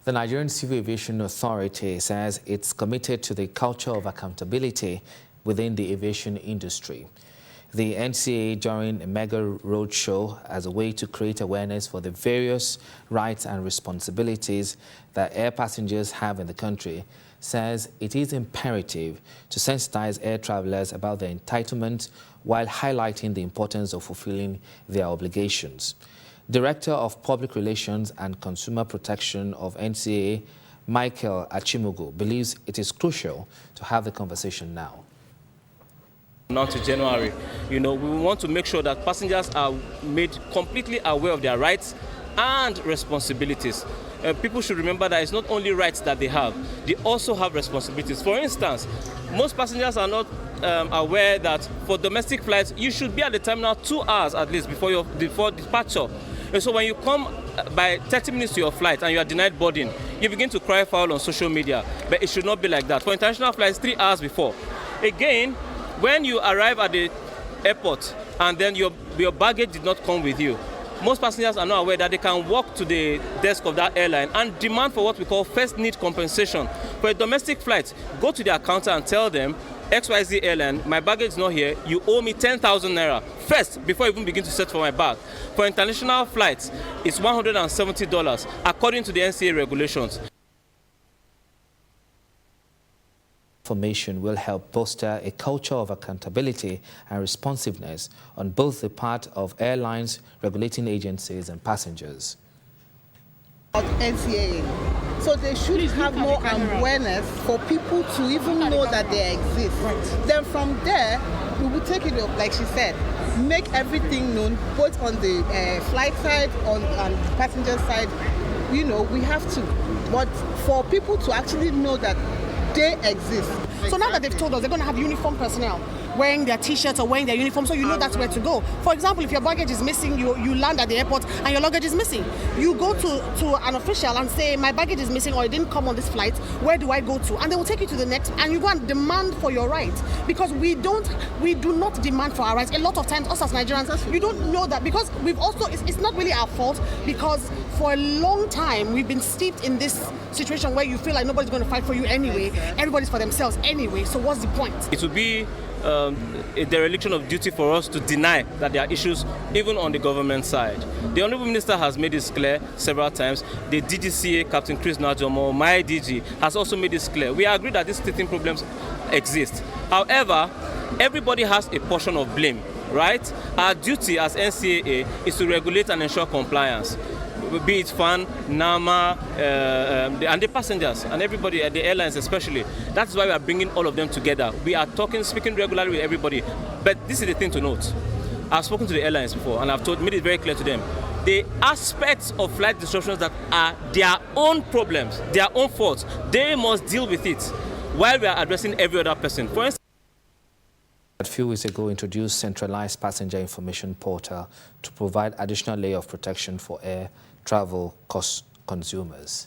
The Nigerian Civil Aviation Authority says it's committed to the culture of accountability within the aviation industry. The NCAA, during a mega roadshow as a way to create awareness for the various rights and responsibilities that air passengers have in the country, says it is imperative to sensitize air travelers about their entitlements while highlighting the importance of fulfilling their obligations. Director of Public Relations and Consumer Protection of NCAA, Michael Achimugu, believes it is crucial to have the conversation now. Now to January, we want to make sure that passengers are made completely aware of their rights and responsibilities. People should remember that it's not only rights that they have, they also have responsibilities. For instance, most passengers are not aware that for domestic flights, you should be at the terminal 2 hours at least before departure. And so when you come by 30 minutes to your flight and you are denied boarding, you begin to cry foul on social media. But it should not be like that. For international flights, 3 hours before. Again, when you arrive at the airport and then your baggage did not come with you, most passengers are not aware that they can walk to the desk of that airline and demand for what we call first need compensation. For a domestic flight, go to their counter and tell them, XYZ airline, my baggage is not here, you owe me 10,000 naira first before I even begin to search for my bag. For international flights, it's $170 according to the NCAA regulations. Information will help bolster a culture of accountability and responsiveness on both the part of airlines, regulating agencies and passengers. NCAA. So they should have more awareness for people to even know that they exist. Right. Then from there, we will take it up, like she said, make everything known, both on the flight side, on the passenger side. We have to. But for people to actually know that they exist. So now that they've told us they're going to have uniform personnel wearing their t-shirts or wearing their uniform, so you know that's where to go. For example, if your baggage is missing, you land at the airport and your luggage is missing. You go to an official and say, my baggage is missing or it didn't come on this flight, where do I go to? And they will take you to the next, and you go and demand for your rights. Because we do not demand for our rights. A lot of times, us as Nigerians, you don't know that, because we've also, it's not really our fault, because for a long time, we've been steeped in this situation where you feel like nobody's going to fight for you anyway. Everybody's for themselves anyway. So what's the point? It would be a dereliction of duty for us to deny that there are issues even on the government side. The Honourable Minister has made this clear several times. The DGCA, Captain Chris Najomo, my DG, has also made this clear. We agree that these teething problems exist. However, everybody has a portion of blame, right? Our duty as NCAA is to regulate and ensure compliance. Be it FAN, NAMA, and the passengers, and everybody, the airlines especially. That's why we are bringing all of them together. We are speaking regularly with everybody. But this is the thing to note. I've spoken to the airlines before, and I've made it very clear to them. The aspects of flight disruptions that are their own problems, their own faults, they must deal with it, while we are addressing every other person. For instance, a few weeks ago, introduced centralized passenger information portal to provide additional layer of protection for air travel consumers.